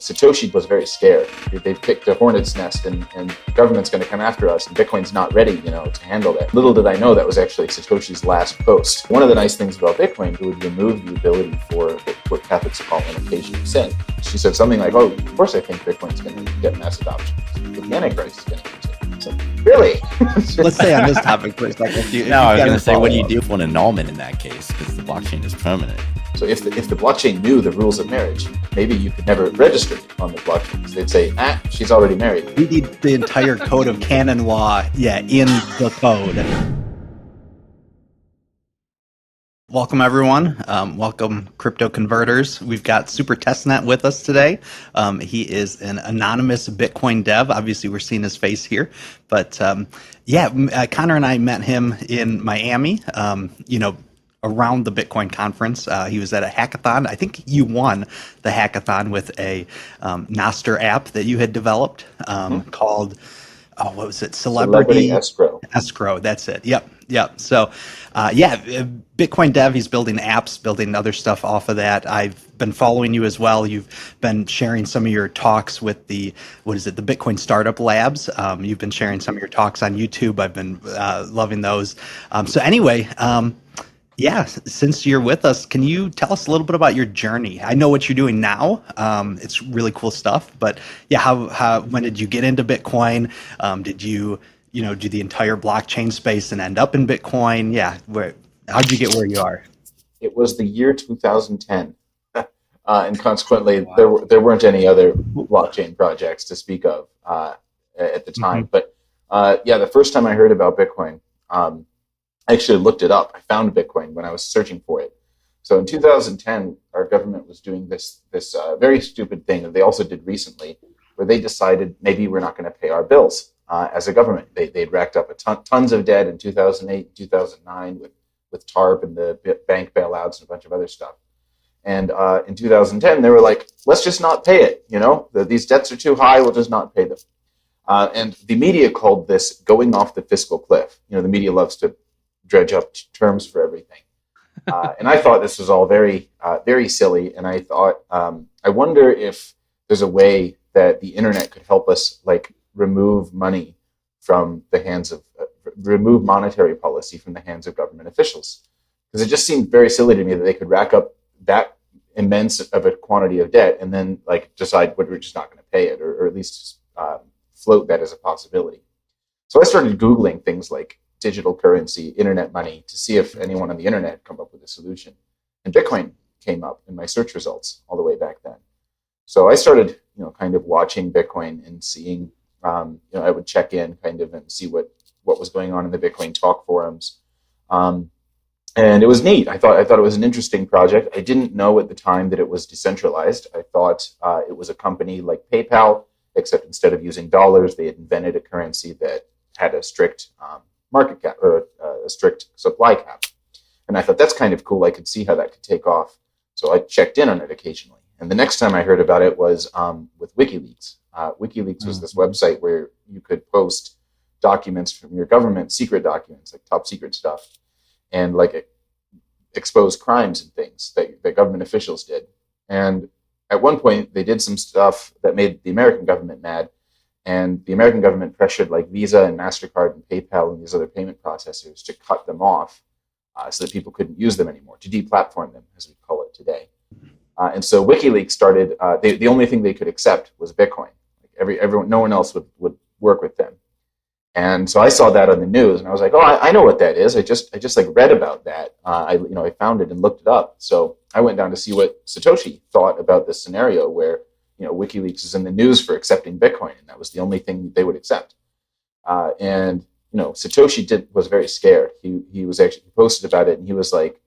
Satoshi was very scared. They've picked a hornet's nest and the government's going to come after us and Bitcoin's not ready, to handle that. Little did I know that was actually Satoshi's last post. One of the nice things about Bitcoin, it would remove the ability for what Catholics call an occasional sin. She said something like, oh, of course I think Bitcoin's going to get mass adoption. But the Antichrist is going to use it. So, really? Let's stay on this topic for a second. I was going to say, what do you do for an annulment in that case? Because the blockchain is permanent. So if the blockchain knew the rules of marriage, maybe you could never register on the blockchain. Because they'd say, she's already married. We need the entire code of canon law, in the code. Welcome, everyone. Welcome, crypto converters. We've got Super Testnet with us today. He is an anonymous Bitcoin dev. Obviously, we're seeing his face here. But Connor and I met him in Miami, around the Bitcoin conference. He was at a hackathon. I think you won the hackathon with a Nostr app that you had developed called, what was it? Celebrity Escrow. Escrow, that's it. Yep. So, Bitcoin dev, he's building apps, building other stuff off of that. I've been following you as well. You've been sharing some of your talks with the Bitcoin Startup Labs. You've been sharing some of your talks on YouTube. I've been loving those. Since you're with us, can you tell us a little bit about your journey? I know what you're doing now. It's really cool stuff. But when did you get into Bitcoin? Did you, do the entire blockchain space and end up in Bitcoin? How'd you get where you are? It was the year 2010. And consequently, there weren't any other blockchain projects to speak of at the time. But the first time I heard about Bitcoin, I actually looked it up. I found Bitcoin when I was searching for it. So in 2010, our government was doing this very stupid thing that they also did recently, where they decided maybe we're not going to pay our bills as a government. They'd racked up tons of debt in 2008 and 2009 with TARP and the bank bailouts and a bunch of other stuff. And in 2010, they were like, let's just not pay it. These debts are too high. We'll just not pay them. And the media called this going off the fiscal cliff. The media loves to dredge up terms for everything. And I thought this was all very, very silly. And I thought, I wonder if there's a way that the internet could help us remove money from the hands of, remove monetary policy from the hands of government officials. Because it just seemed very silly to me that they could rack up that immense of a quantity of debt and then decide we're just not going to pay it, or at least float that as a possibility. So I started Googling things like digital currency, internet money, to see if anyone on the internet come up with a solution. And Bitcoin came up in my search results all the way back then. So I started, kind of watching Bitcoin and seeing, I would check in kind of and see what was going on in the Bitcoin talk forums. And it was neat. I thought it was an interesting project. I didn't know at the time that it was decentralized. I thought it was a company like PayPal, except instead of using dollars, they had invented a currency that had a strict market cap, or a strict supply cap. And I thought that's kind of cool. I could see how that could take off. So I checked in on it occasionally. And the next time I heard about it was with WikiLeaks. WikiLeaks was this website where you could post documents from your government, secret documents, like top secret stuff, and expose crimes and things that government officials did. And at one point, they did some stuff that made the American government mad. And the American government pressured Visa and MasterCard and PayPal and these other payment processors to cut them off so that people couldn't use them anymore, to deplatform them, as we call it today. And so WikiLeaks started, the only thing they could accept was Bitcoin. Everyone, no one else would work with them. And so I saw that on the news and I was like, oh, I know what that is. I just read about that. I found it and looked it up. So I went down to see what Satoshi thought about this scenario where WikiLeaks is in the news for accepting Bitcoin, and that was the only thing they would accept. And Satoshi was very scared. He was actually posted about it, and he was like,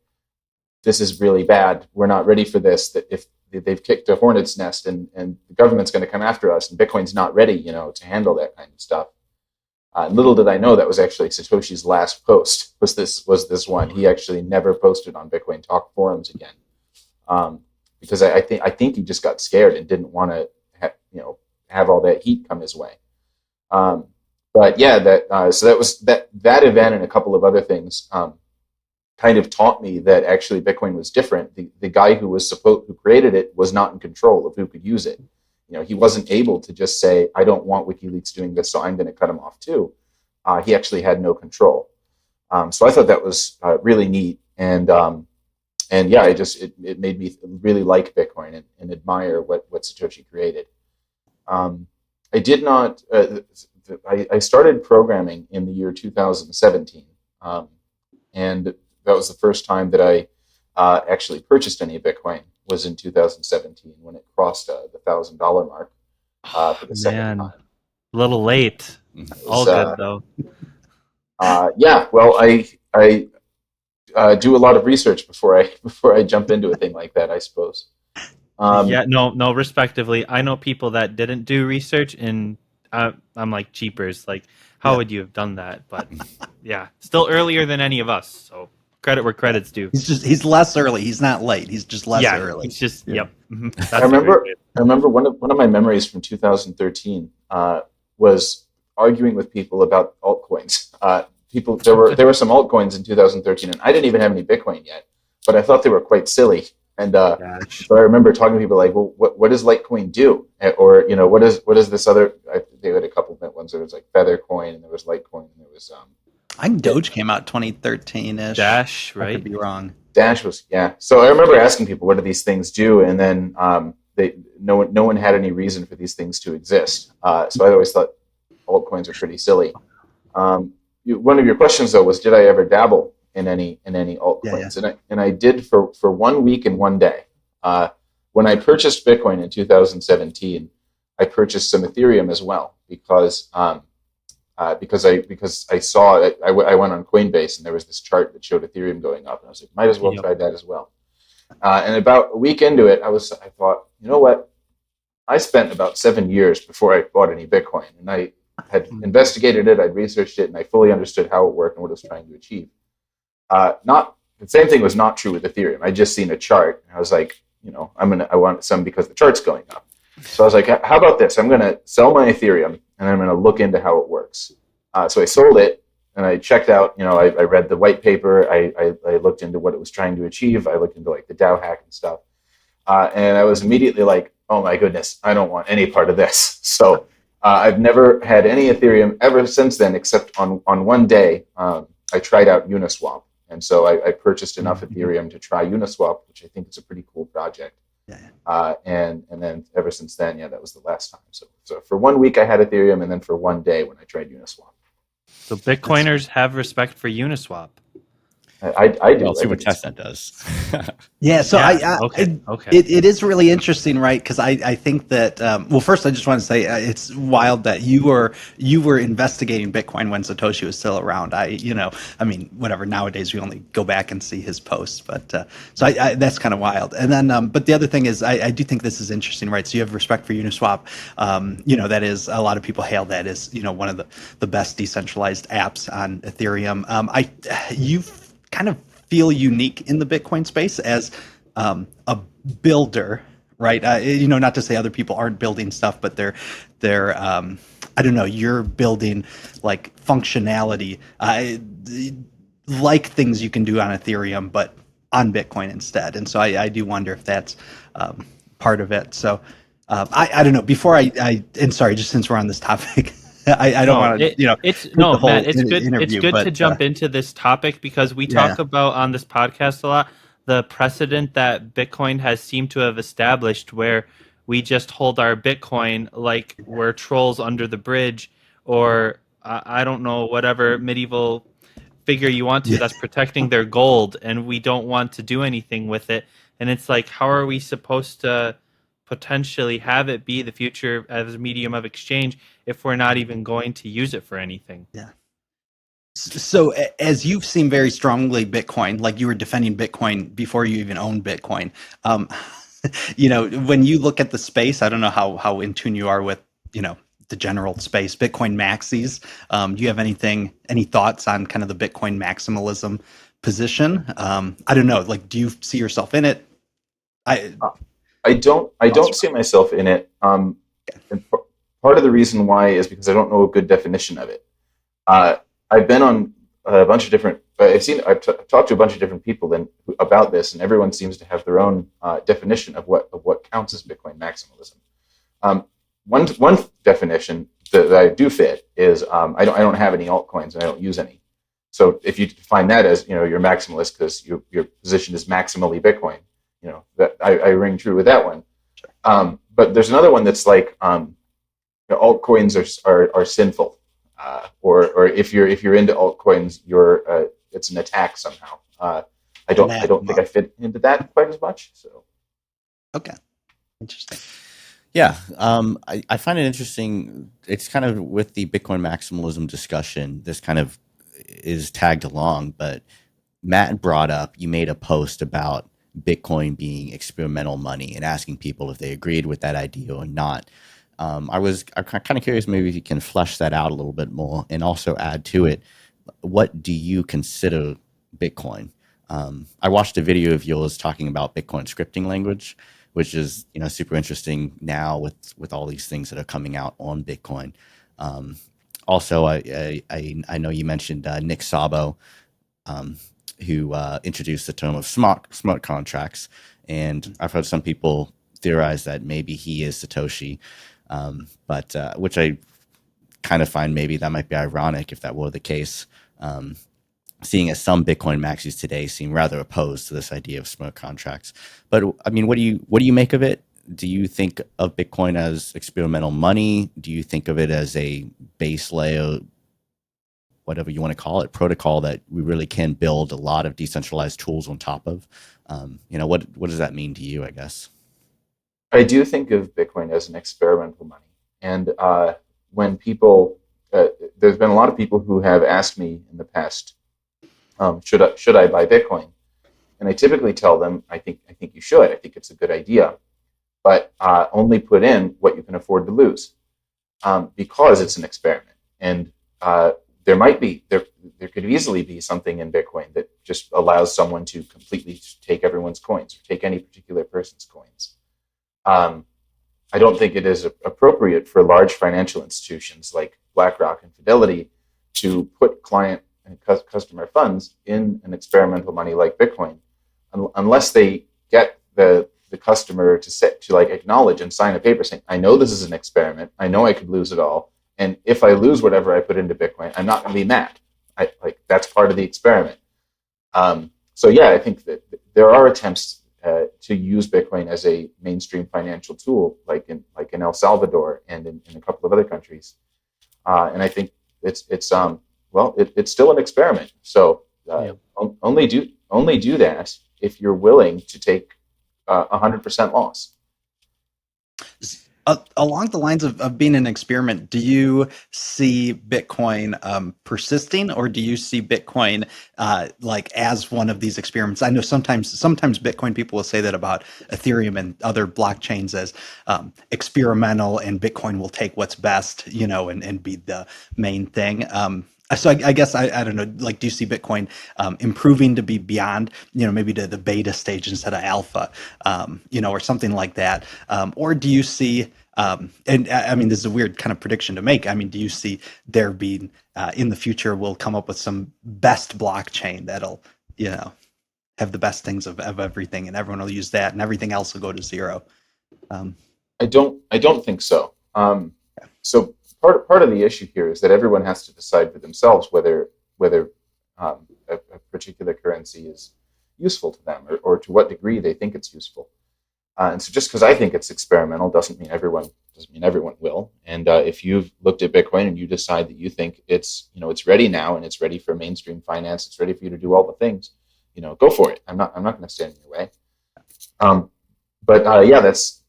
"This is really bad. We're not ready for this. That if they've kicked a hornet's nest, and the government's going to come after us, and Bitcoin's not ready, to handle that kind of stuff." Little did I know that was actually Satoshi's last post. Was this one? He actually never posted on Bitcoin Talk forums again. Because I think he just got scared and didn't want to have all that heat come his way. So that was that event and a couple of other things kind of taught me that actually Bitcoin was different. The guy who created it was not in control of who could use it. he wasn't able to just say, I don't want WikiLeaks doing this, so I'm going to cut him off too. He actually had no control. So I thought that was really neat. And yeah, it made me really like Bitcoin and admire what Satoshi created. I did not. I started programming in the year 2017, and that was the first time that I actually purchased any Bitcoin. Was in 2017 when it crossed the $1,000 mark for the second time. A little late. All good though. Yeah, well, I do a lot of research before I jump into a thing like that, I suppose. No, respectively. I know people that didn't do research, and I'm like cheapers. Like, how would you have done that? But yeah, still earlier than any of us. So credit where credit's due. He's less early. He's not late. He's just less early. It's just yep. That's I remember one of my memories from 2013 was arguing with people about altcoins. There were some altcoins in 2013, and I didn't even have any Bitcoin yet, but I thought they were quite silly. And so I remember talking to people like, well, what does Litecoin do? Or what is this other? They had a couple of ones. There was like Feathercoin, and there was Litecoin, and there was I think Doge came out 2013-ish. Dash, right? I could be wrong. Dash was, yeah. So I remember asking people, what do these things do? And then no one had any reason for these things to exist. So I always thought altcoins are pretty silly. One of your questions though was, did I ever dabble in any altcoins? Yeah. And I did for 1 week and 1 day. When I purchased Bitcoin in 2017, I purchased some Ethereum as well because I saw it. I went on Coinbase and there was this chart that showed Ethereum going up, and I was like, might as well try that as well. And about a week into it, I thought, you know what? I spent about 7 years before I bought any Bitcoin, and I had investigated it, I'd researched it, and I fully understood how it worked and what it was trying to achieve. The same thing was not true with Ethereum. I'd just seen a chart, and I was like, I want some because the chart's going up. So I was like, how about this? I'm going to sell my Ethereum, and I'm going to look into how it works. So I sold it, and I checked out, I read the white paper, I looked into what it was trying to achieve, I looked into like the DAO hack and stuff, and I was immediately like, oh my goodness, I don't want any part of this. So I've never had any Ethereum ever since then, except on 1 day, I tried out Uniswap. And so I purchased enough Ethereum to try Uniswap, which I think is a pretty cool project. Yeah. And then ever since then, that was the last time. So for 1 week I had Ethereum, and then for 1 day when I tried Uniswap. So Bitcoiners have respect for Uniswap. I do. Well, see what Testnet does. Yeah, so okay. It is really interesting, right? Because I think that first I just want to say it's wild that you were investigating Bitcoin when Satoshi was still around. Whatever. Nowadays we only go back and see his posts, but so that's kind of wild. And then, but the other thing is, I do think this is interesting, right? So you have respect for Uniswap. That is, a lot of people hail that as one of the best decentralized apps on Ethereum. You kind of feel unique in the Bitcoin space as a builder, right? Not to say other people aren't building stuff, but they're I don't know, you're building like functionality, like things you can do on Ethereum, but on Bitcoin instead. And so I do wonder if that's part of it. So I don't know. Before and sorry, just since we're on this topic. I don't want to, Matt, it's good. It's good to jump into this topic because we talk about on this podcast a lot the precedent that Bitcoin has seemed to have established, where we just hold our Bitcoin like we're trolls under the bridge, or I don't know, whatever medieval figure you want to that's protecting their gold, and we don't want to do anything with it. And it's like, how are we supposed to potentially have it be the future as a medium of exchange if we're not even going to use it for anything? Yeah. So as you've seen very strongly Bitcoin, like you were defending Bitcoin before you even owned Bitcoin, when you look at the space, I don't know how in tune you are with, the general space, Bitcoin maxis. Do you have any thoughts on kind of the Bitcoin maximalism position? I don't know, like, do you see yourself in it? I don't see myself in it. And part of the reason why is because I don't know a good definition of it. I've been on a bunch of different. I've talked to a bunch of different people about this, and everyone seems to have their own definition of what counts as Bitcoin maximalism. One definition that I do fit is I don't have any altcoins and I don't use any. So if you define that as you're maximalist because your position is maximally Bitcoin, that I ring true with that one. But there's another one that's like altcoins are sinful, or if you're into altcoins, it's an attack somehow. I don't think I fit into that quite as much. So okay, interesting. Yeah, I find it interesting. It's kind of with the Bitcoin maximalism discussion. This kind of is tagged along, but Matt brought up, you made a post about Bitcoin being experimental money and asking people if they agreed with that idea or not. I'm kind of curious, maybe if you can flesh that out a little bit more and also add to it, what do you consider Bitcoin? I watched a video of yours talking about Bitcoin scripting language, which is super interesting now with all these things that are coming out on Bitcoin. Also, I know you mentioned Nick Szabo, who introduced the term of smart contracts, and I've heard some people theorize that maybe he is Satoshi, but which I kind of find maybe that might be ironic if that were the case, seeing as some Bitcoin maxis today seem rather opposed to this idea of smart contracts. But I mean, what do you make of it? Do you think of Bitcoin as experimental money? Do you think of it as a base layer, whatever you want to call it, protocol that we really can build a lot of decentralized tools on top of? What does that mean to you, I guess? I do think of Bitcoin as an experimental money. And when people, there's been a lot of people who have asked me in the past, should I buy Bitcoin? And I typically tell them, I think you should. I think it's a good idea, but only put in what you can afford to lose, because it's an experiment. And there could easily be something in Bitcoin that just allows someone to completely take everyone's coins or take any particular person's coins. I don't think it is appropriate for large financial institutions like BlackRock and Fidelity to put client and customer funds in an experimental money like Bitcoin, unless they get the customer to acknowledge and sign a paper saying, I know this is an experiment. I know I could lose it all. And if I lose whatever I put into Bitcoin, I'm not going to be mad. That's part of the experiment. So yeah, I think that there are attempts to use Bitcoin as a mainstream financial tool, like in El Salvador and in a couple of other countries. And I think it's still an experiment. So only do that if you're willing to take 100% loss. Along the lines of being an experiment, do you see Bitcoin persisting, or do you see Bitcoin as one of these experiments? I know sometimes Bitcoin people will say that about Ethereum and other blockchains as experimental, and Bitcoin will take what's best, and be the main thing. So I guess I don't know. Do you see Bitcoin improving to be beyond, maybe to the beta stage instead of alpha, or something like that, or do you see? And I mean, this is a weird kind of prediction to make. I mean, do you see there being in the future we'll come up with some best blockchain that'll, have the best things of everything, and everyone will use that, and everything else will go to zero? I don't think so. So part of the issue here is that everyone has to decide for themselves whether a particular currency is useful to them, or to what degree they think it's useful. And so just because I think it's experimental doesn't mean everyone will. And if you've looked at Bitcoin and you decide that you think it's ready now and it's ready for mainstream finance, it's ready for you to do all the things, go for it. I'm not going to stand in your way. But that's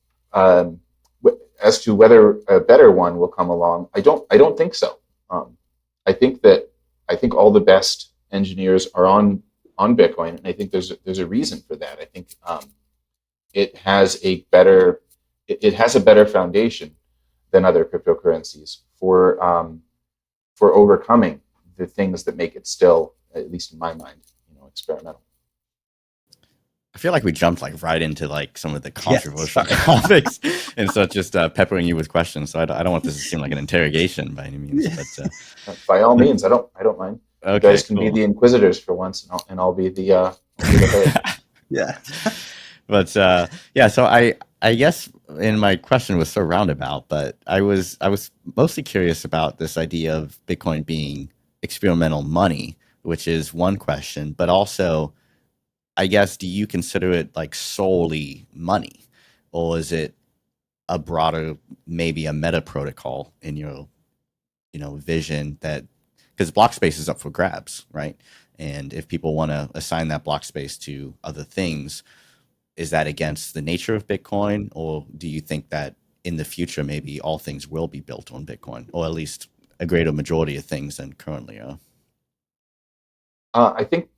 as to whether a better one will come along. I don't think so. I think all the best engineers are on Bitcoin, and I think there's a reason for that. I think it has a better foundation than other cryptocurrencies for overcoming the things that make it still, at least in my mind, experimental. I feel like we jumped right into some of the controversial topics, and so just peppering you with questions. So I don't want this to seem like an interrogation by any means. But by all means, I don't mind. Okay, you guys can be the inquisitors for once, and I'll be the herd. Yeah. But yeah, so I guess, and my question was so roundabout, but I was mostly curious about this idea of Bitcoin being experimental money, which is one question, but also, I guess, do you consider it like solely money, or is it a broader, maybe a meta protocol in your vision, that because block space is up for grabs, right? And if people want to assign that block space to other things, is that against the nature of Bitcoin, or do you think that in the future maybe all things will be built on Bitcoin, or at least a greater majority of things than currently are? I think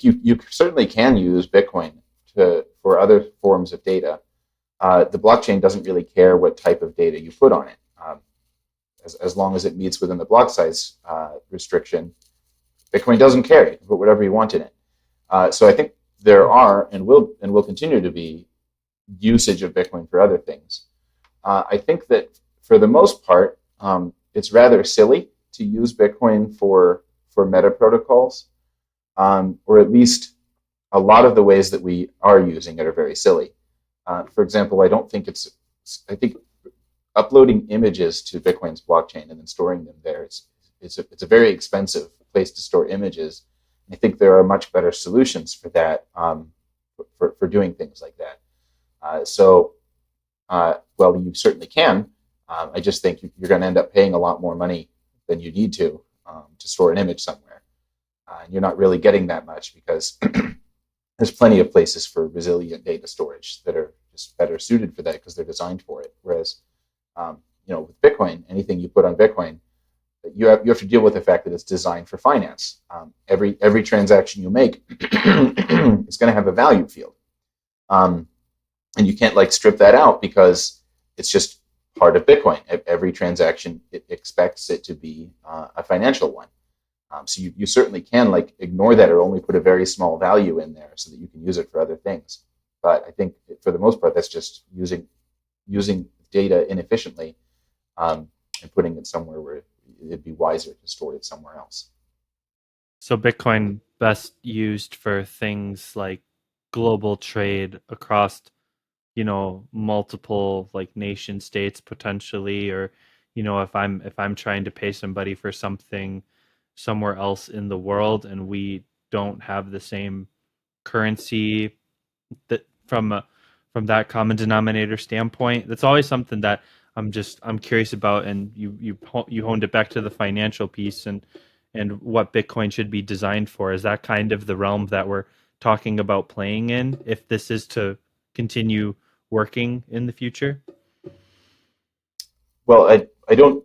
you certainly can use Bitcoin for other forms of data. The blockchain doesn't really care what type of data you put on it, as long as it meets within the block size restriction. Bitcoin doesn't care. You can put whatever you want in it. So I think there are and will continue to be usage of Bitcoin for other things. I think that for the most part, it's rather silly to use Bitcoin for meta protocols, or at least a lot of the ways that we are using it are very silly. For example, I think uploading images to Bitcoin's blockchain and then storing them there, it's a very expensive place to store images. I think there are much better solutions for that, for doing things like that. Well, you certainly can. I just think you're going to end up paying a lot more money than you need to store an image somewhere. And you're not really getting that much because there's plenty of places for resilient data storage that are just better suited for that because they're designed for it. Whereas, with Bitcoin, anything you put on Bitcoin, you have to deal with the fact that it's designed for finance. Every transaction you make is going to have a value field, and you can't strip that out because it's just part of Bitcoin. Every transaction, it expects it to be a financial one. So you certainly can ignore that or only put a very small value in there so that you can use it for other things. But I think for the most part, that's just using data inefficiently, and putting it somewhere where it'd be wiser to store it somewhere else. So Bitcoin best used for things like global trade across, multiple nation states potentially, or if I'm trying to pay somebody for something somewhere else in the world and we don't have the same currency, that from that common denominator standpoint, that's always something that I'm curious about. And you honed it back to the financial piece and what Bitcoin should be designed for. Is that kind of the realm that we're talking about playing in, if this is to continue working in the future? Well, I don't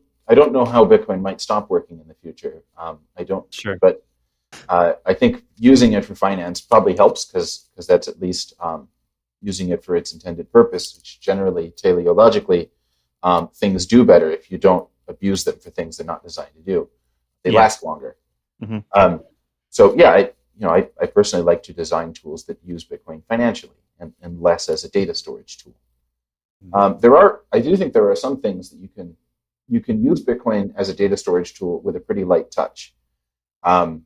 know how Bitcoin might stop working in the future. I don't. Sure. But I think using it for finance probably helps because that's at least using it for its intended purpose, which generally, teleologically, things do better if you don't abuse them for things they're not designed to do. They last longer. Mm-hmm. So yeah, I personally like to design tools that use Bitcoin financially and less as a data storage tool. I do think there are some things that you can use Bitcoin as a data storage tool with a pretty light touch, and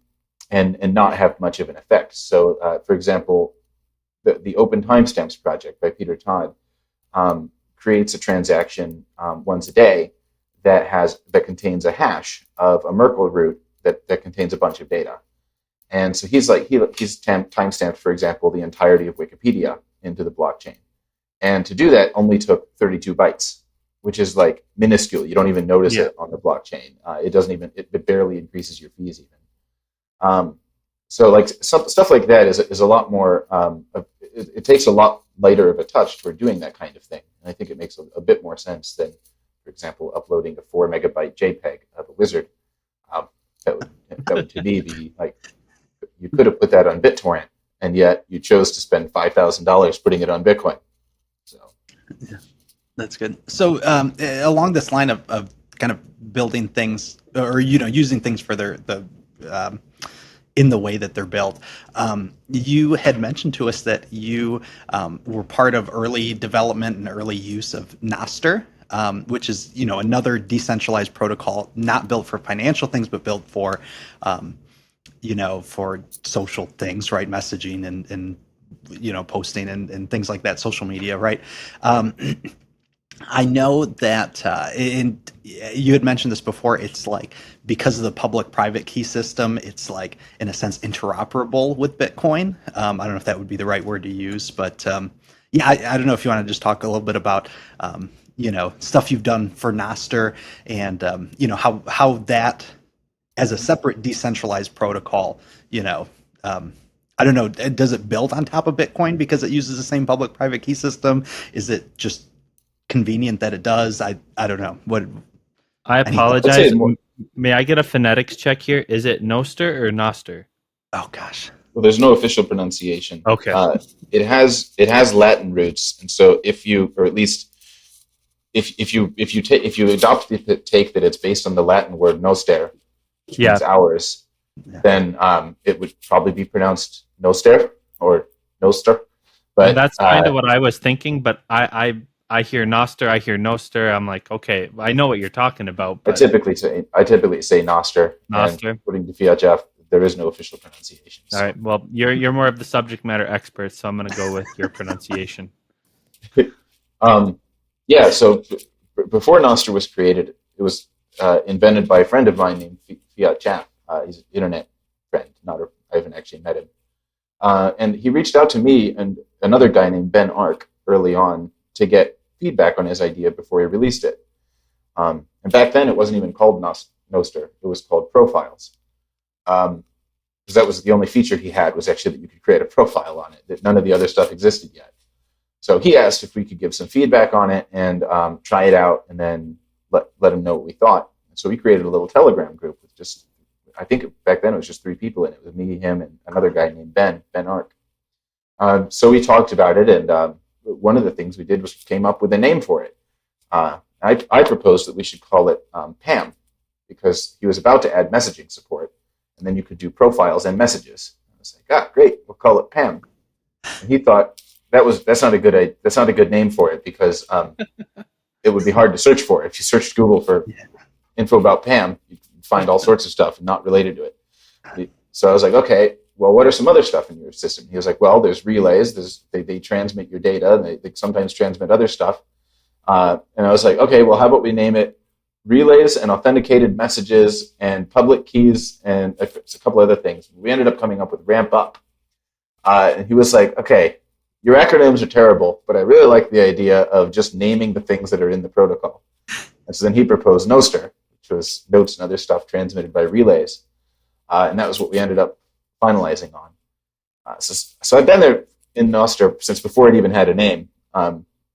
not have much of an effect. So, for example, the Open Timestamps project by Peter Todd creates a transaction once a day that contains a hash of a Merkle root that contains a bunch of data. And so he's timestamped, for example, the entirety of Wikipedia into the blockchain. And to do that only took 32 bytes, which is minuscule. You don't even notice it on the blockchain. It barely increases your fees even. So stuff like that is a lot more, it takes a lot lighter of a touch for doing that kind of thing. And I think it makes a bit more sense than, for example, uploading a 4 megabyte JPEG of a wizard. That would to me be you could have put that on BitTorrent, and yet you chose to spend $5,000 putting it on Bitcoin. So yeah, that's good. So along this line of kind of building things or using things for the in the way that they're built, you had mentioned to us that you were part of early development and early use of Nostr, which is another decentralized protocol not built for financial things but built for for social things, right? Messaging and posting and things like that, social media, right? I know that, and you had mentioned this before, it's like because of the public-private key system, it's like, in a sense, interoperable with Bitcoin. I don't know if that would be the right word to use, but yeah, I don't know if you want to just talk a little bit about, stuff you've done for Nostr and, how that, as a separate decentralized protocol, I don't know, does it build on top of Bitcoin because it uses the same public-private key system? Is it just convenient that it does? I don't know. I apologize. May I get a phonetics check here? Is it Nostr or Nostr? Oh gosh. Well, there's no official pronunciation. Okay. It has Latin roots, and so if you adopt the take that it's based on the Latin word noster, which means ours, then it would probably be pronounced Nostr or Nostr. But that's kind of what I was thinking. But I hear Nostr, I hear Nostr. I'm like, okay, I know what you're talking about. But I typically say Nostr. Nostr. And according to Fiat Jeff, there is no official pronunciation. So. All right. Well, you're more of the subject matter expert, so I'm going to go with your pronunciation. Yeah. So before Nostr was created, it was invented by a friend of mine named Fiat Jeff. He's an internet friend. I haven't actually met him. And he reached out to me and another guy named Ben Ark early on to get feedback on his idea before he released it. And back then, it wasn't even called Nostr. It was called Profiles. Because that was the only feature he had, was actually that you could create a profile on it, that none of the other stuff existed yet. So he asked if we could give some feedback on it and try it out and then let him know what we thought. So we created a little Telegram group with just, I think back then it was just 3 people in it. It was me, him, and another guy named Ben Ark. So we talked about it, and one of the things we did was came up with a name for it. I proposed that we should call it Pam, because he was about to add messaging support, and then you could do profiles and messages. I was like, great, we'll call it Pam. And he thought that's not a good name for it, because it would be hard to search for. If you searched Google for info about Pam, you'd find all sorts of stuff not related to it. So I was like, okay, well, what are some other stuff in your system? He was like, well, there's relays. They transmit your data, and they sometimes transmit other stuff. And I was like, okay, well, how about we name it Relays and Authenticated Messages and Public Keys and a couple other things. We ended up coming up with Ramp Up. And he was like, okay, your acronyms are terrible, but I really like the idea of just naming the things that are in the protocol. And so then he proposed Nostr, which was notes and other stuff transmitted by relays. And that was what we ended up finalizing on. So I've been there in Nostr since before it even had a name.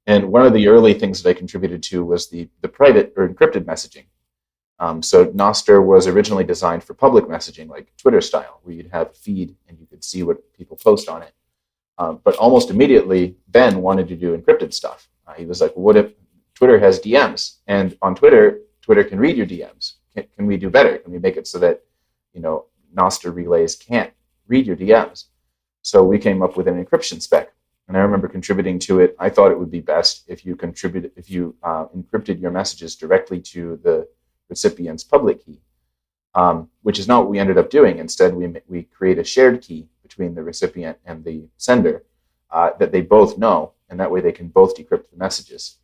And one of the early things that I contributed to was the private or encrypted messaging. So Nostr was originally designed for public messaging, like Twitter style, where you'd have a feed and you could see what people post on it. But almost immediately, Ben wanted to do encrypted stuff. He was like, well, what if Twitter has DMs? And on Twitter can read your DMs. Can we do better? Can we make it so that, Nostr relays can't read your DMs? So we came up with an encryption spec. And I remember contributing to it. I thought it would be best if you encrypted your messages directly to the recipient's public key, which is not what we ended up doing. Instead, we create a shared key between the recipient and the sender that they both know, and that way they can both decrypt the messages,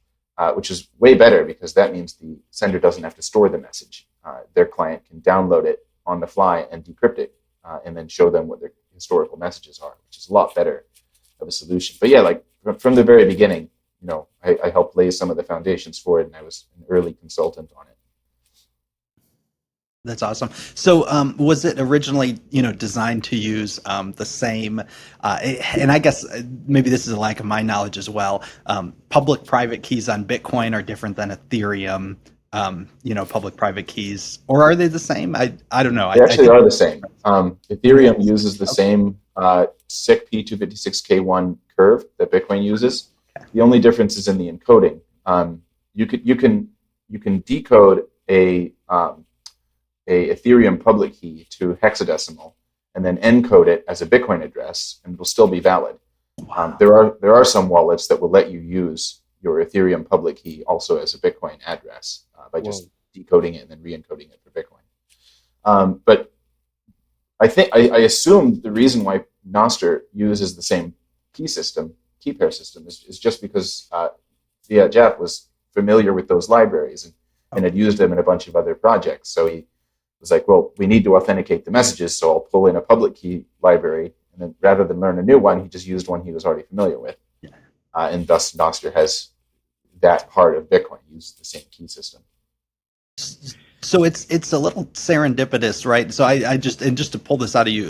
which is way better because that means the sender doesn't have to store the message. Their client can download it on the fly and decrypt it, and then show them what their historical messages are, which is a lot better of a solution. But yeah, like from the very beginning, I helped lay some of the foundations for it, and I was an early consultant on it. That's awesome. So was it originally, designed to use the same, and I guess maybe this is a lack of my knowledge as well, public-private keys on Bitcoin are different than Ethereum, public-private keys, or are they the same? I don't know. They actually are the same. Ethereum uses the same SIC P256K1 curve that Bitcoin uses. Okay. The only difference is in the encoding. You can decode a Ethereum public key to hexadecimal and then encode it as a Bitcoin address, and it will still be valid. Wow. There are some wallets that will let you use your Ethereum public key also as a Bitcoin address by just decoding it and then re-encoding it for Bitcoin. But I assume the reason why Nostr uses the same key pair system, is just because Jeff was familiar with those libraries and had used them in a bunch of other projects. So he was like, well, we need to authenticate the messages, so I'll pull in a public key library. And then rather than learn a new one, he just used one he was already familiar with. And thus Nostr has that part of Bitcoin, use the same key system. So it's a little serendipitous, right? So I just to pull this out of you,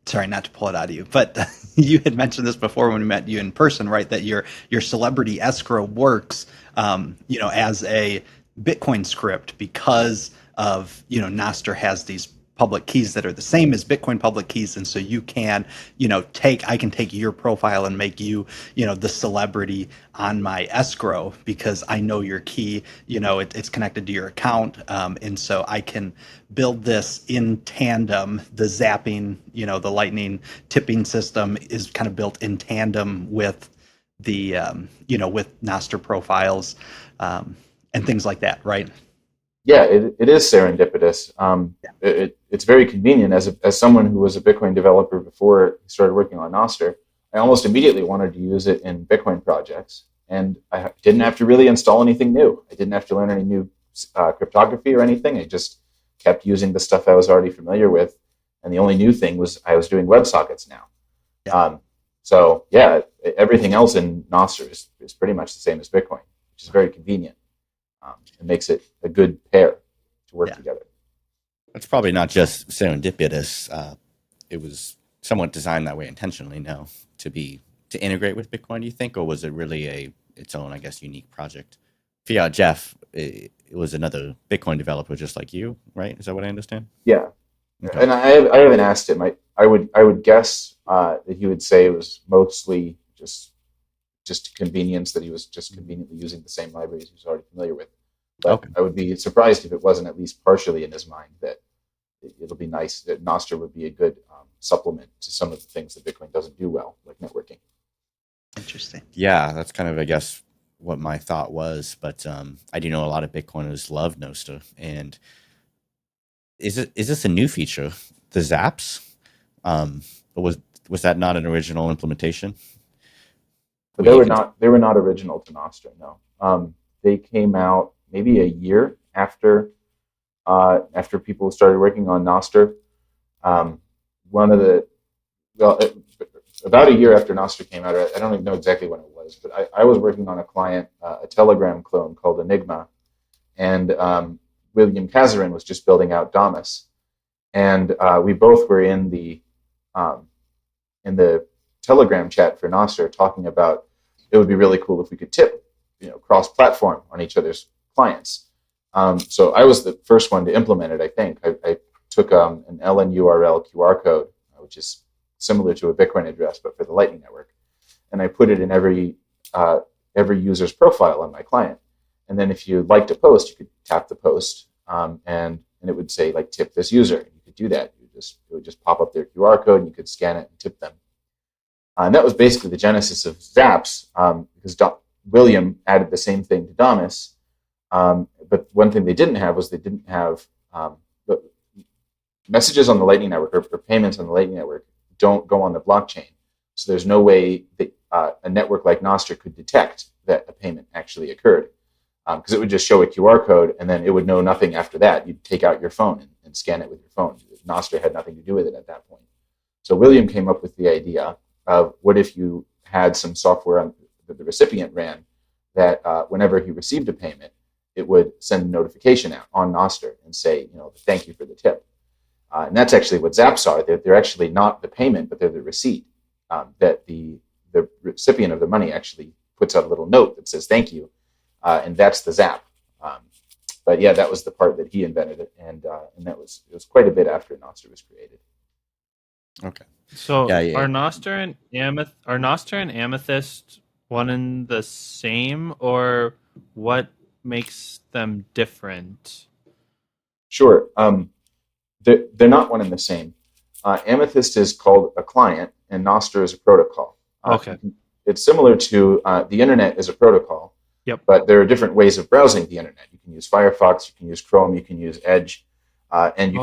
sorry, not to pull it out of you, but you had mentioned this before when we met you in person, right? That your celebrity escrow works, as a Bitcoin script because of, Nostr has these public keys that are the same as Bitcoin public keys. And so you can, I can take your profile and make you, the celebrity on my escrow because I know your key, it's connected to your account. And so I can build this in tandem. The zapping, the lightning tipping system is kind of built in tandem with the, with Nostr profiles and things like that, right? Yeah, it is serendipitous. It's very convenient. As someone who was a Bitcoin developer before I started working on Nostr, I almost immediately wanted to use it in Bitcoin projects. And I didn't have to really install anything new. I didn't have to learn any new cryptography or anything. I just kept using the stuff I was already familiar with. And the only new thing was I was doing WebSockets now. Everything else in Nostr is pretty much the same as Bitcoin, which is very convenient. It makes it a good pair to work together. It's probably not just serendipitous. It was somewhat designed that way intentionally, to integrate with Bitcoin, do you think? Or was it really its own, I guess, unique project? Fiat Jeff, it was another Bitcoin developer just like you, right? Is that what I understand? Yeah. Okay. And I haven't asked him. I would guess that he would say it was mostly just convenience, that he was just conveniently using the same libraries he was already familiar with. But okay. I would be surprised if it wasn't at least partially in his mind that it'll be nice, that Nostr would be a good supplement to some of the things that Bitcoin doesn't do well, like networking. Interesting. Yeah, that's kind of, I guess, what my thought was. But I do know a lot of Bitcoiners love Nostr. And is this a new feature, the zaps? Or was that not an original implementation? But they were not original to Nostr, no. They came out maybe a year after people started working on Nostr. About a year after Nostr came out, I don't even know exactly when it was, but I was working on a client, a Telegram clone called Enigma, and William Kazarin was just building out Damus, and we both were in the Telegram chat for Nostr talking about it would be really cool if we could tip, cross-platform on each other's clients. So I was the first one to implement it, I think. I took an LNURL QR code, which is similar to a Bitcoin address, but for the Lightning Network. And I put it in every user's profile on my client. And then if you liked a post, you could tap the post, and it would say, like, tip this user. You could do that. It would just pop up their QR code, and you could scan it and tip them. And that was basically the genesis of Zaps, because William added the same thing to Damus. But one thing they didn't have was messages on the Lightning Network or payments on the Lightning Network don't go on the blockchain. So there's no way that a network like Nostr could detect that a payment actually occurred, because it would just show a QR code and then it would know nothing after that. You'd take out your phone and scan it with your phone. Nostr had nothing to do with it at that point. So William came up with the idea of, what if you had some software that the recipient ran that whenever he received a payment, it would send a notification out on Nostr and say, thank you for the tip. And that's actually what zaps are. They're actually not the payment, but they're the receipt, that the recipient of the money actually puts out a little note that says thank you, and that's the zap. But yeah, that was the part that he invented it, and it was quite a bit after Nostr was created. Okay. So are Nostr and Amethyst one and the same, or what makes them different? Sure. They're not one and the same. Amethyst is called a client, and Nostr is a protocol. Okay. It's similar to the internet is a protocol. Yep. But there are different ways of browsing the internet. You can use Firefox, you can use Chrome, you can use Edge, and you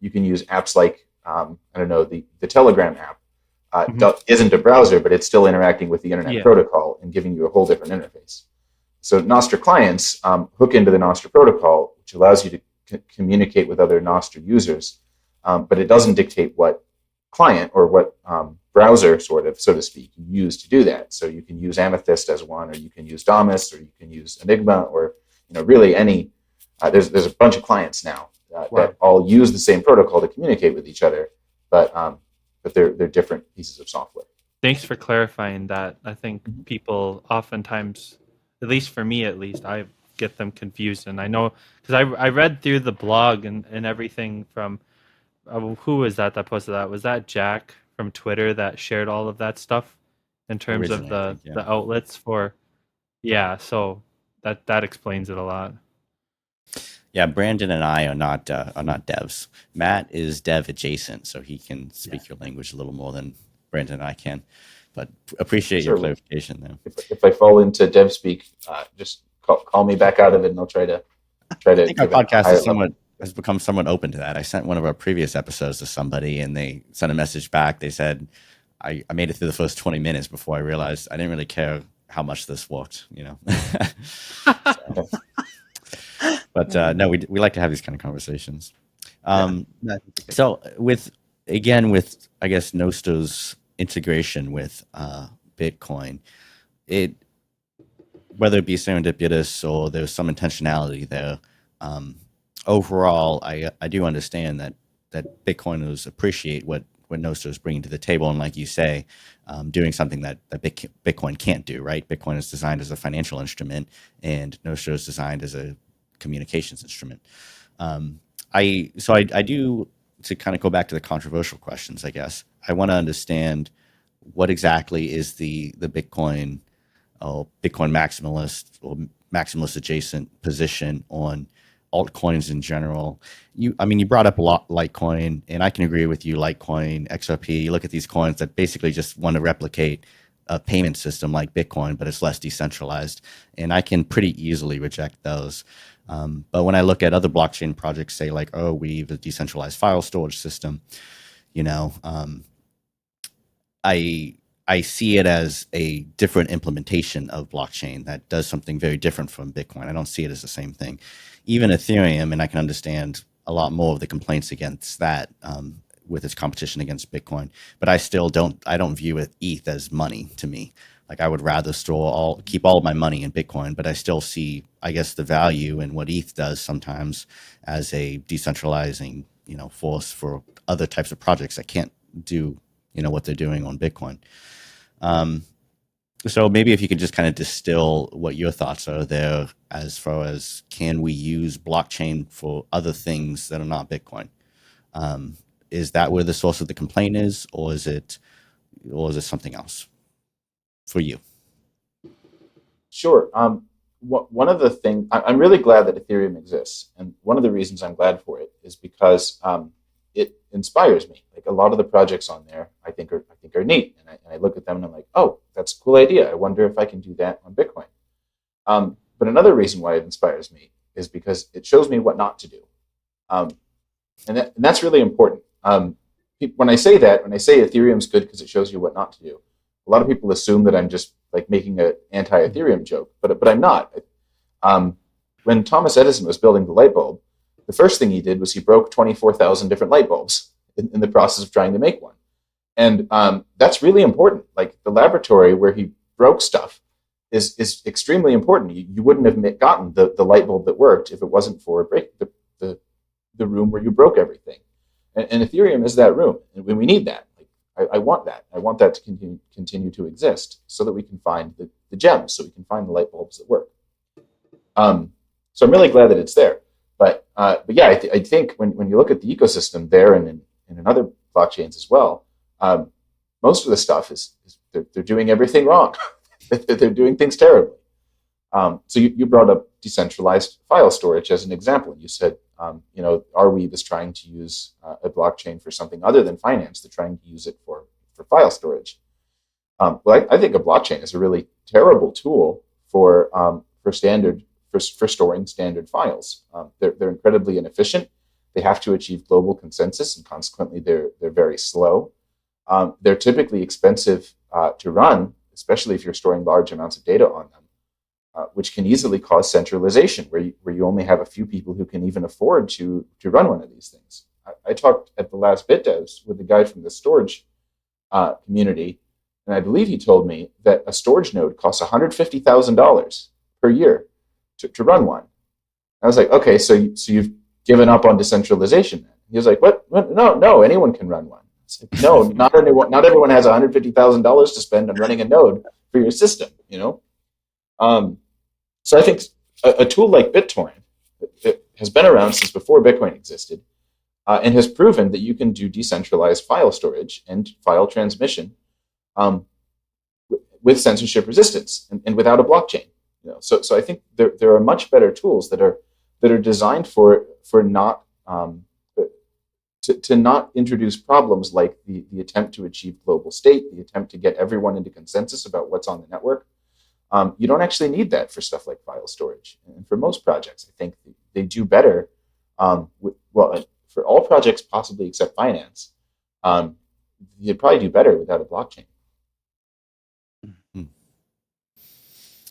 can use apps like the Telegram app. isn't a browser, but it's still interacting with the internet Yeah. protocol and giving you a whole different interface. So Nostr clients hook into the Nostr protocol, which allows you to communicate with other Nostr users, but it doesn't dictate what client or what browser, sort of, so to speak, you use to do that. So you can use Amethyst as one, or you can use Damus, or you can use Enigma, or really any. There's a bunch of clients now that all use the same protocol to communicate with each other, but they're different pieces of software. Thanks for clarifying that. I think people oftentimes, at least for me at least, I get them confused. And I know, because I read through the blog and everything from, who was that posted that? Was that Jack from Twitter that shared all of that stuff in terms of the outlets for, so that explains it a lot. Yeah, Brandon and I are not devs. Matt is dev adjacent, so he can speak your language a little more than Brandon and I can. But appreciate your clarification there. If I fall into dev speak, just call me back out of it, and I'll try to. I think our podcast has become somewhat open to that. I sent one of our previous episodes to somebody, and they sent a message back. They said, "I made it through the first 20 minutes before I realized I didn't really care how much this worked." But no, we like to have these kind of conversations. So with I guess Nostr's integration with Bitcoin, whether it be serendipitous or there's some intentionality there, overall, I do understand that Bitcoiners appreciate what Nostr is bringing to the table, and like you say, doing something that Bitcoin can't do. Right? Bitcoin is designed as a financial instrument, and Nostr is designed as a communications instrument. I do, to kind of go back to the controversial questions, I guess I want to understand what exactly is the Bitcoin maximalist or maximalist adjacent position on altcoins in general. You brought up Litecoin, and I can agree with you. Litecoin, XRP, you look at these coins that basically just want to replicate a payment system like Bitcoin, but it's less decentralized, and I can pretty easily reject those. But when I look at other blockchain projects, say like Weave, a decentralized file storage system, I see it as a different implementation of blockchain that does something very different from Bitcoin. I don't see it as the same thing. Even Ethereum, and I can understand a lot more of the complaints against that with its competition against Bitcoin, but I don't view ETH as money to me. Like, I would rather keep all of my money in Bitcoin, but I still see, I guess, the value in what ETH does sometimes as a decentralizing, force for other types of projects that can't do, what they're doing on Bitcoin. So maybe if you could just kind of distill what your thoughts are there as far as, can we use blockchain for other things that are not Bitcoin? Is that where the source of the complaint is, or is it something else for you? Sure. One of the things, I'm really glad that Ethereum exists, and one of the reasons I'm glad for it is because it inspires me. Like, a lot of the projects on there, I think are neat, and I look at them and I'm like, oh, that's a cool idea. I wonder if I can do that on Bitcoin. But another reason why it inspires me is because it shows me what not to do, and that's really important. When I say Ethereum's good because it shows you what not to do, a lot of people assume that I'm just like making an anti-Ethereum joke, but I'm not. When Thomas Edison was building the light bulb, the first thing he did was he broke 24,000 different light bulbs in the process of trying to make one. And that's really important. Like, the laboratory where he broke stuff is extremely important. You wouldn't have gotten the light bulb that worked if it wasn't for the room where you broke everything. And Ethereum is that room, and we need that. I want that. I want that to continue to exist so that we can find the gems, so we can find the light bulbs that work. So I'm really glad that it's there. But yeah, I think when you look at the ecosystem there and in other blockchains as well, most of the stuff is they're doing everything wrong. They're doing things terribly. So you brought up decentralized file storage as an example. You said, Arweave is trying to use a blockchain for something other than finance. They're trying to use it for file storage. Well, I think a blockchain is a really terrible tool for storing standard files. They're incredibly inefficient. They have to achieve global consensus, and consequently, they're very slow. they're typically expensive to run, especially if you're storing large amounts of data on them, which can easily cause centralization, where you only have a few people who can even afford to run one of these things. I talked at the last BitDevs with a guy from the storage community, and I believe he told me that a storage node costs $150,000 per year to run one. I was like, okay, so you've given up on decentralization. He was like, what? No, anyone can run one. It's like, no, not everyone has $150,000 to spend on running a node for your system, you know? So I think a tool like BitTorrent has been around since before Bitcoin existed, and has proven that you can do decentralized file storage and file transmission with censorship resistance and without a blockchain. You know, so I think there are much better tools that are designed for not to not introduce problems like the attempt to achieve global state, the attempt to get everyone into consensus about what's on the network. You don't actually need that for stuff like file storage. And for most projects, I think they do better. For all projects possibly except finance, you'd probably do better without a blockchain.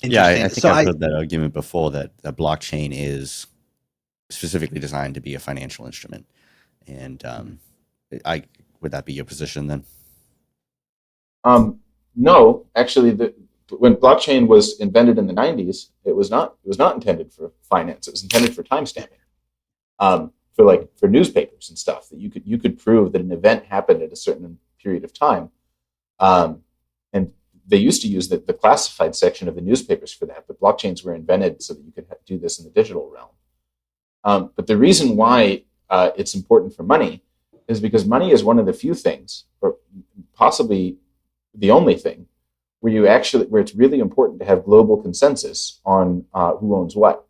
Yeah, I think I've heard that argument before, that a blockchain is specifically designed to be a financial instrument. And would that be your position then? No, actually, when blockchain was invented in the 90s, it was not intended for finance. It was intended for timestamping, for newspapers and stuff, that you could prove that an event happened at a certain period of time. And they used to use the classified section of the newspapers for that, but blockchains were invented so that you could do this in the digital realm. But the reason why it's important for money is because money is one of the few things, or possibly the only thing, where it's really important to have global consensus on who owns what.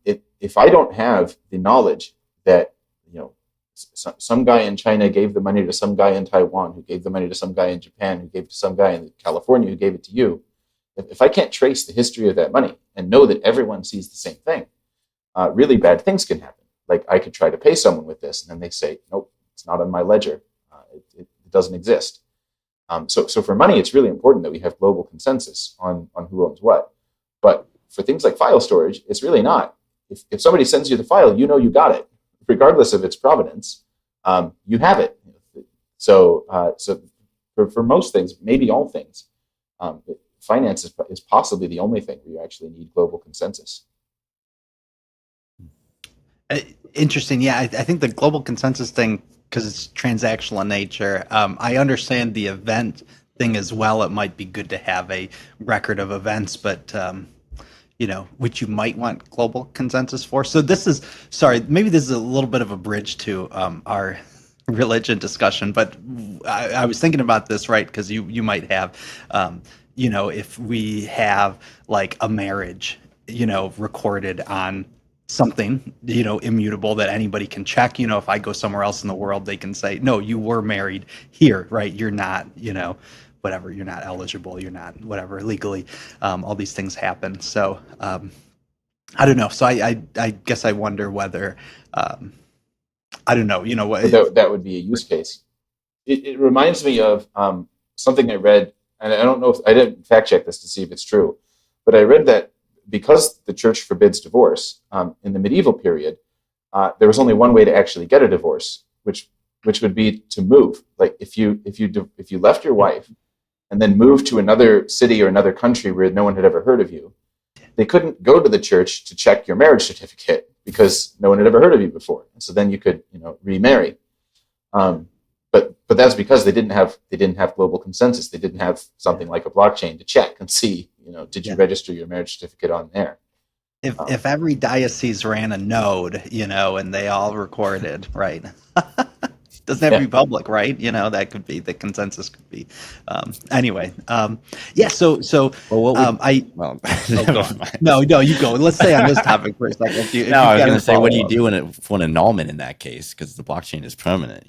If I don't have the knowledge that, you know, some guy in China gave the money to some guy in Taiwan, who gave the money to some guy in Japan, who gave it to some guy in California, who gave it to you, if I can't trace the history of that money and know that everyone sees the same thing, really bad things can happen. Like, I could try to pay someone with this, and then they say, nope, it's not on my ledger. It doesn't exist. So for money, it's really important that we have global consensus on who owns what. But for things like file storage, it's really not. If somebody sends you the file, you know you got it, regardless of its provenance. You have it. So for most things, maybe all things, finance is possibly the only thing where you actually need global consensus. Interesting. Yeah, I think the global consensus thing, because it's transactional in nature. I understand the event thing as well. It might be good to have a record of events, but which you might want global consensus for. So maybe this is a little bit of a bridge to our religion discussion, but I was thinking about this, right? Because you might have, if we have like a marriage, recorded on something, immutable that anybody can check. If I go somewhere else in the world, they can say, no, you were married here, right? You're not, whatever, you're not eligible, you're not whatever, legally, all these things happen. So I don't know. So I guess I wonder whether, I don't know, what. That would be a use case. It reminds me of something I read, and I don't know if I didn't fact check this to see if it's true, but I read that because the church forbids divorce, in the medieval period, there was only one way to actually get a divorce, which would be to move. Like if you left your wife and then moved to another city or another country where no one had ever heard of you, they couldn't go to the church to check your marriage certificate because no one had ever heard of you before. And so then you could, remarry. But that's because they didn't have global consensus. They didn't have something like a blockchain to check and see, did you register your marriage certificate on there? If every diocese ran a node, and they all recorded, right? Doesn't have to be public, right? That could be the consensus. Could be anyway. Yeah. So no, you go. Let's stay on this topic for a second. I was going to say, what do you do when an annulment in that case? Because the blockchain is permanent,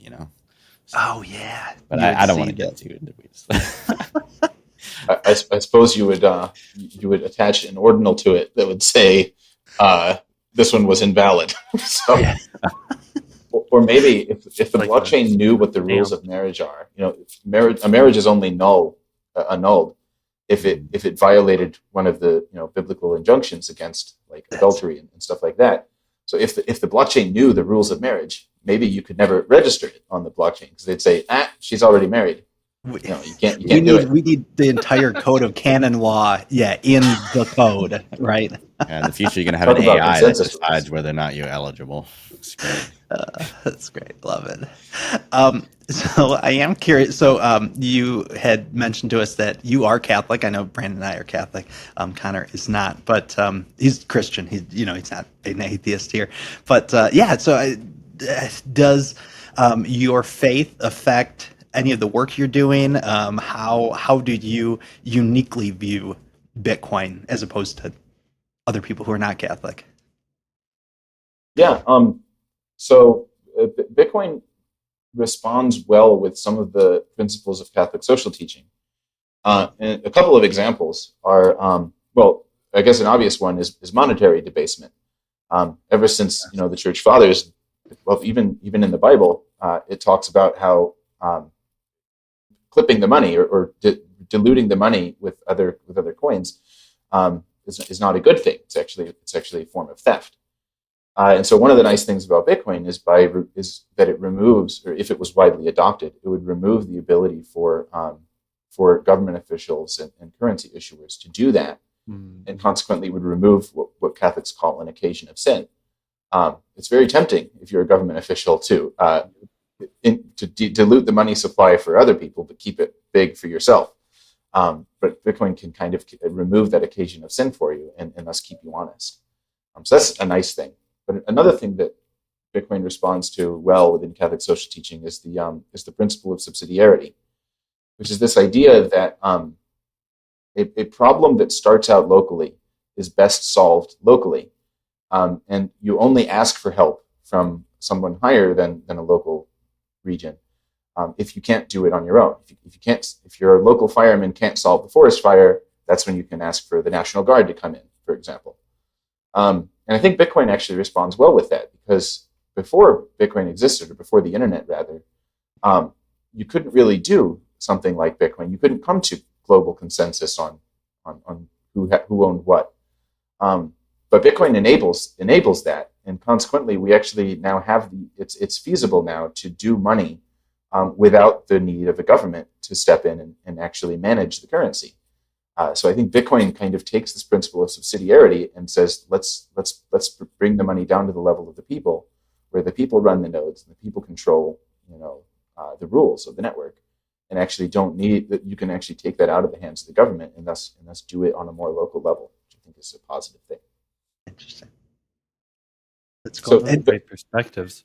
Oh yeah, but I don't want to get too into it. I suppose you would attach an ordinal to it that would say this one was invalid. So. or maybe if the Like blockchain knew what the rules of marriage are, a marriage is only annulled if it violated one of the biblical injunctions against like adultery and stuff like that. So if the blockchain knew the rules of marriage, maybe you could never register it on the blockchain because they'd say, she's already married. You can't do it. We need the entire code of canon law, in the code, right? And in the future, you're going to have an AI that decides whether or not you're eligible. It's great. That's great. Love it. So I am curious. So you had mentioned to us that you are Catholic. I know Brandon and I are Catholic. Connor is not, but he's Christian. He's not an atheist here. But So does your faith affect any of the work you're doing? How do you uniquely view Bitcoin as opposed to other people who are not Catholic? Yeah. So Bitcoin responds well with some of the principles of Catholic social teaching. And a couple of examples are, I guess an obvious one is monetary debasement. Ever since the Church Fathers, even in the Bible, it talks about how clipping the money or diluting the money with other coins is not a good thing. It's actually a form of theft. And so one of the nice things about Bitcoin is that it removes, or if it was widely adopted, it would remove the ability for government officials and currency issuers to do that, and consequently would remove what Catholics call an occasion of sin. It's very tempting if you're a government official to dilute the money supply for other people, but keep it big for yourself. But Bitcoin can kind of remove that occasion of sin for you and thus keep you honest. So that's a nice thing. But another thing that Bitcoin responds to well within Catholic social teaching is the principle of subsidiarity, which is this idea that a problem that starts out locally is best solved locally, and you only ask for help from someone higher than a local region if you can't do it on your own. If your local fireman can't solve the forest fire, that's when you can ask for the National Guard to come in, for example. And I think Bitcoin actually responds well with that, because before Bitcoin existed, or before the internet rather, you couldn't really do something like Bitcoin. You couldn't come to global consensus on who owned what. But Bitcoin enables that, and consequently, we actually now have it's feasible now to do money without the need of a government to step in and actually manage the currency. So I think Bitcoin kind of takes this principle of subsidiarity and says, let's bring the money down to the level of the people, where the people run the nodes and the people control, the rules of the network, and actually don't need that. You can actually take that out of the hands of the government and thus do it on a more local level, which I think is a positive thing. Interesting. That's cool. So great perspectives.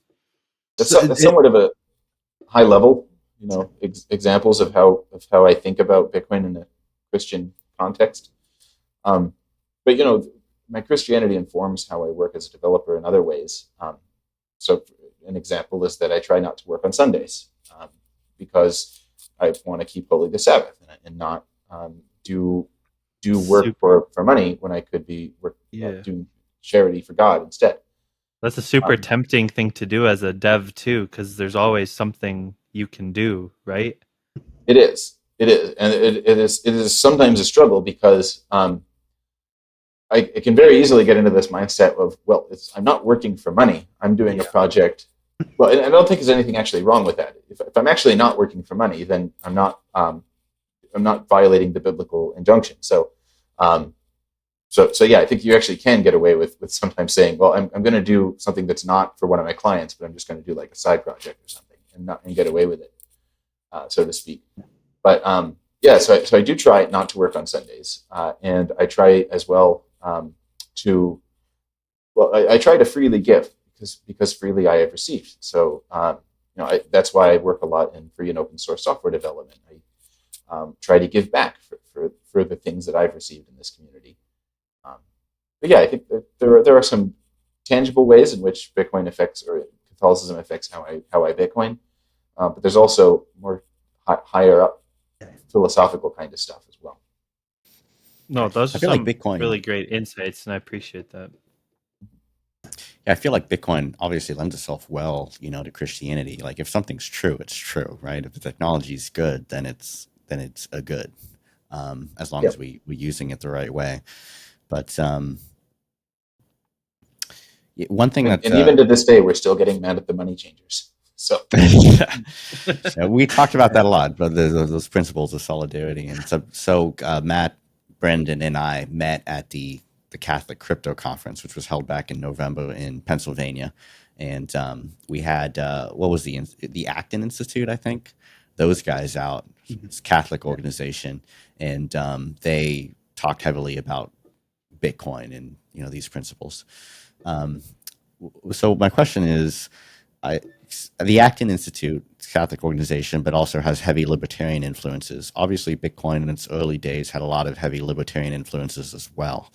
That's somewhat of a high level, examples of how I think about Bitcoin in a Christian context. But my Christianity informs how I work as a developer in other ways. So an example is that I try not to work on Sundays because I want to keep holy the Sabbath and not do work for money when I could be doing charity for God instead. That's a super tempting thing to do as a dev too, because there's always something you can do, right? It is, and it is sometimes a struggle because I can very easily get into this mindset of, I'm not working for money. I'm doing a project. Well, and I don't think there's anything actually wrong with that. If I'm actually not working for money, then I'm not violating the biblical injunction. So yeah, I think you actually can get away with sometimes saying, I'm going to do something that's not for one of my clients, but I'm just going to do like a side project or something and get away with it, so to speak. But so I do try not to work on Sundays, and I try as well I try to freely give because freely I have received. So that's why I work a lot in free and open source software development. I try to give back for the things that I've received in this community. But yeah, I think that there are some tangible ways in which Bitcoin affects, or Catholicism affects how I Bitcoin. But there's also more higher up philosophical kind of stuff as well. No, those are some really great insights, and I appreciate that. Yeah, I feel like Bitcoin obviously lends itself well, to Christianity. Like if something's true, it's true, right? If the technology is good, then it's a good, as long as we're using it the right way. But one thing and even to this day, we're still getting mad at the money changers. So we talked about that a lot, but those principles of solidarity. And so Matt, Brendan, and I met at the Catholic Crypto Conference, which was held back in November in Pennsylvania. And we had, what was the Acton Institute, I think? Those guys out. It's a Catholic organization. And they talked heavily about Bitcoin and, these principles. So my question is, the Acton Institute, Catholic organization, but also has heavy libertarian influences. Obviously, Bitcoin in its early days had a lot of heavy libertarian influences as well.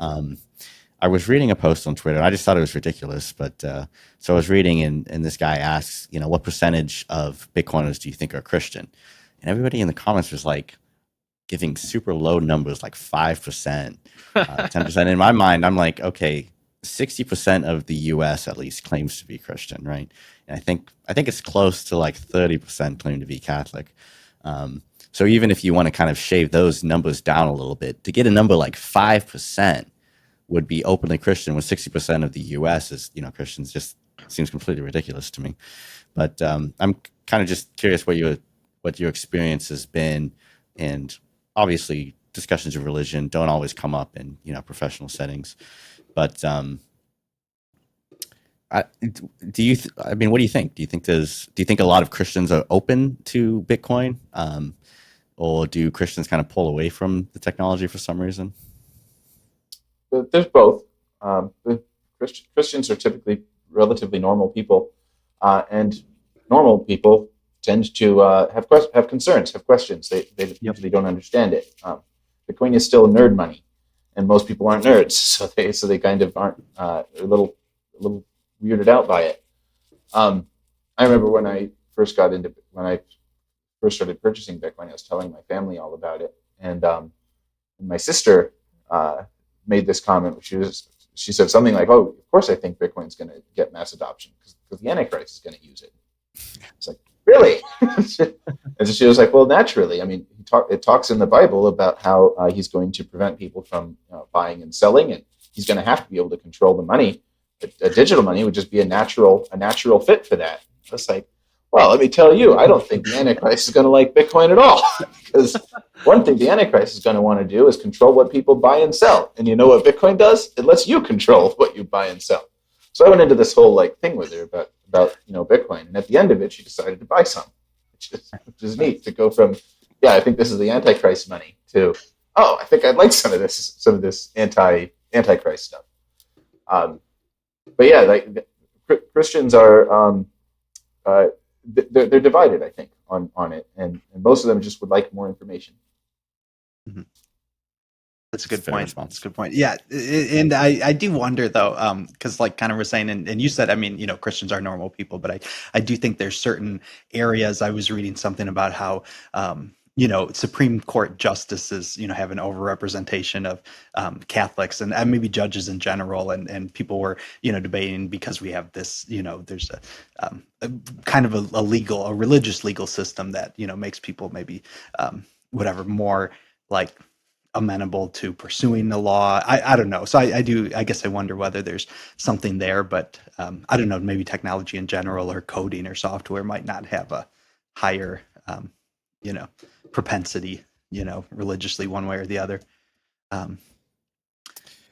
I was reading a post on Twitter. I just thought it was ridiculous, but so I was reading, and this guy asks, what percentage of Bitcoiners do you think are Christian? And everybody in the comments was like giving super low numbers, like 5%, 10%. In my mind, I'm like, okay, 60% of the U.S. at least claims to be Christian, right? And I think it's close to like 30% claim to be Catholic. So even if you want to kind of shave those numbers down a little bit, to get a number like 5% would be openly Christian, when 60% of the U.S. is Christians, just seems completely ridiculous to me. But I'm kind of just curious what your experience has been, and obviously discussions of religion don't always come up in professional settings. But what do you think? Do you think a lot of Christians are open to Bitcoin, or do Christians kind of pull away from the technology for some reason? There's both. Christians are typically relatively normal people, and normal people tend to have concerns, have questions. They usually don't understand it. Bitcoin is still nerd money, and most people aren't nerds, so they kind of aren't a little weirded out by it. I remember when I first started purchasing Bitcoin, I was telling my family all about it, and my sister made this comment. She said something like, "Oh, of course I think Bitcoin's going to get mass adoption because the Antichrist is going to use it." It's like, really? And so she was like, "Well, naturally. I mean, it talks in the Bible about how he's going to prevent people from buying and selling, and he's going to have to be able to control the money. A digital money would just be a natural fit for that." It's like, well, let me tell you, I don't think the Antichrist is going to like Bitcoin at all, because one thing the Antichrist is going to want to do is control what people buy and sell. And you know what Bitcoin does? It lets you control what you buy and sell. So I went into this whole thing with her about Bitcoin, and at the end of it, she decided to buy some, which is neat to go from, yeah, I think this is the Antichrist money, to, oh, I think I'd like some of this Antichrist stuff. But yeah, Christians are they're divided, I think, on it, and most of them just would like more information. Mm-hmm. That's a good point. That's a good point. Yeah, and I do wonder though, because kind of was saying, and you said, I mean, Christians are normal people, but I do think there's certain areas. I was reading something about how Supreme Court justices, have an overrepresentation of Catholics and maybe judges in general, and people were, debating, because we have this, there's a kind of a religious legal system that, makes people maybe more amenable to pursuing the law. I don't know. So I guess I wonder whether there's something there, but I don't know, maybe technology in general or coding or software might not have a higher, propensity, religiously one way or the other.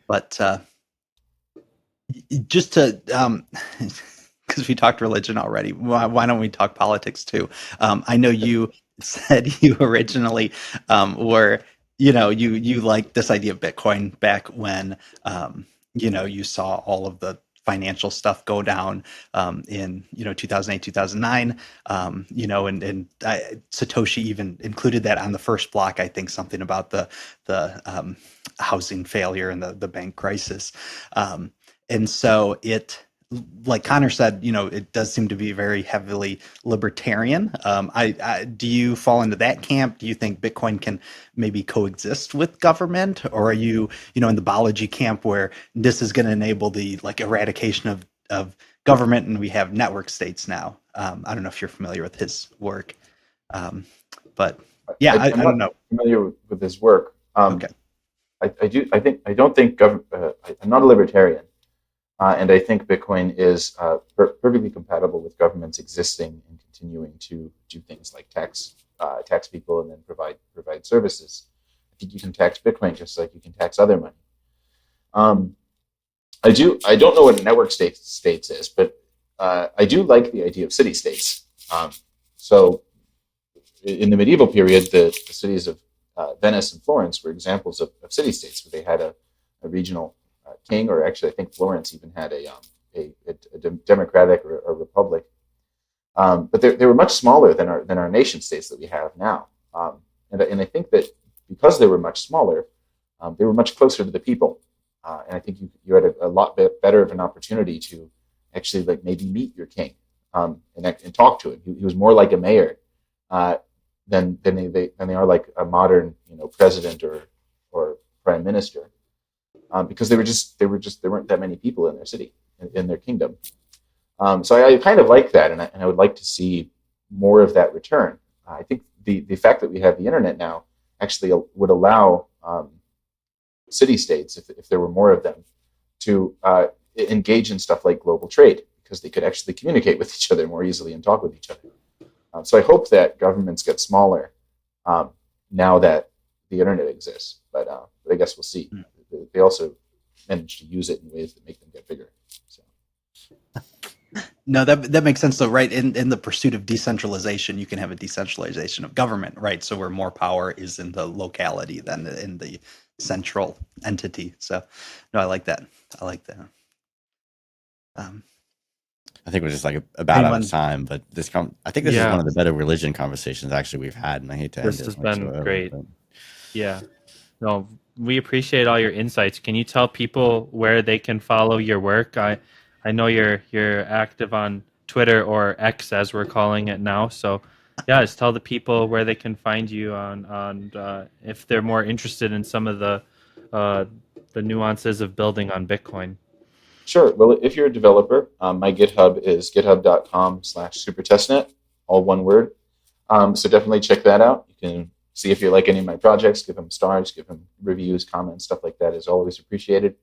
But just to, because we talked religion already, why don't we talk politics too? I know you said you originally were, you liked this idea of Bitcoin back when, you saw all of the financial stuff go down in 2008, 2009, and Satoshi even included that on the first block. I think something about the housing failure and the bank crisis, and so it like Connor said, it does seem to be very heavily libertarian. Do you fall into that camp? Do you think Bitcoin can maybe coexist with government, or are you, in the Balaji camp where this is going to enable the eradication of government, and we have network states now? I don't know if you're familiar with his work, but yeah, I don't know. Familiar with his work. Okay. I'm not a libertarian. And I think Bitcoin is perfectly compatible with governments existing and continuing to do things like tax people and then provide services. I think you can tax Bitcoin just like you can tax other money. I don't know what network states is, but I do like the idea of city states. So in the medieval period, the cities of Venice and Florence were examples of city states where they had a regional king, or actually I think Florence even had a democratic or a republic, but they were much smaller than our nation states that we have now, and I think that because they were much smaller, they were much closer to the people, and I think you had a lot better of an opportunity to actually maybe meet your king and talk to him. He was more like a mayor than they are like a modern president or prime minister. Because there weren't that many people in their city, in their kingdom. So I kind of like that, and I would like to see more of that return. I think the fact that we have the internet now actually would allow city-states, if there were more of them, to engage in stuff like global trade, because they could actually communicate with each other more easily and talk with each other. So I hope that governments get smaller now that the internet exists, but I guess we'll see. They also manage to use it in ways that make them get bigger. So. No, that makes sense though, right? In the pursuit of decentralization, you can have a decentralization of government, right? So where more power is in the locality than in the central entity. So no, I like that. I think we're just about out of time, but I think this is one of the better religion conversations actually we've had, and I hate to end it. This has been great. But... Yeah. No, we appreciate all your insights. Can you tell people where they can follow your work? I know you're active on Twitter, or X as we're calling it now. So yeah, just tell the people where they can find you on if they're more interested in some of the nuances of building on Bitcoin. Sure. Well, if you're a developer, my GitHub is github.com/supertestnet, all one word. So definitely check that out. You can see if you like any of my projects, give them stars, give them reviews, comments, stuff like that is always appreciated,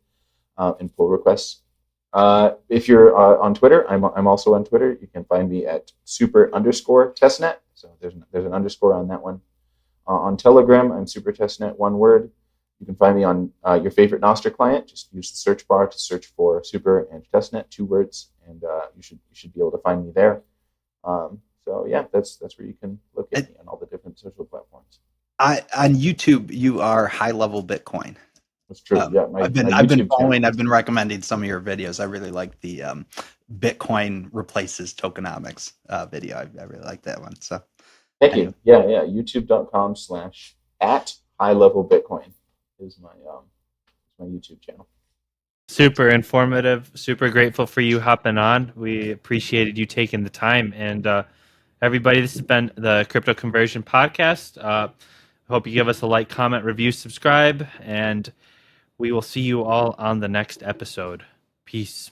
and pull requests. If you're on Twitter, I'm also on Twitter. You can find me at super_testnet. So there's an underscore on that one. On Telegram, I'm supertestnet, one word. You can find me on your favorite Nostr client. Just use the search bar to search for super and testnet, 2 words, and you should be able to find me there. So yeah, that's where you can look at me on all the different social platforms. On YouTube, you are High Level Bitcoin. That's true. Yeah, I've been following. I've been recommending some of your videos. I really like the Bitcoin replaces tokenomics video. I really like that one. So thank you. Yeah. YouTube.com/@highlevelbitcoin is my YouTube channel. Super informative. Super grateful for you hopping on. We appreciated you taking the time. And everybody, this has been the Crypto Conversion Podcast. I hope you give us a like, comment, review, subscribe, and we will see you all on the next episode. Peace.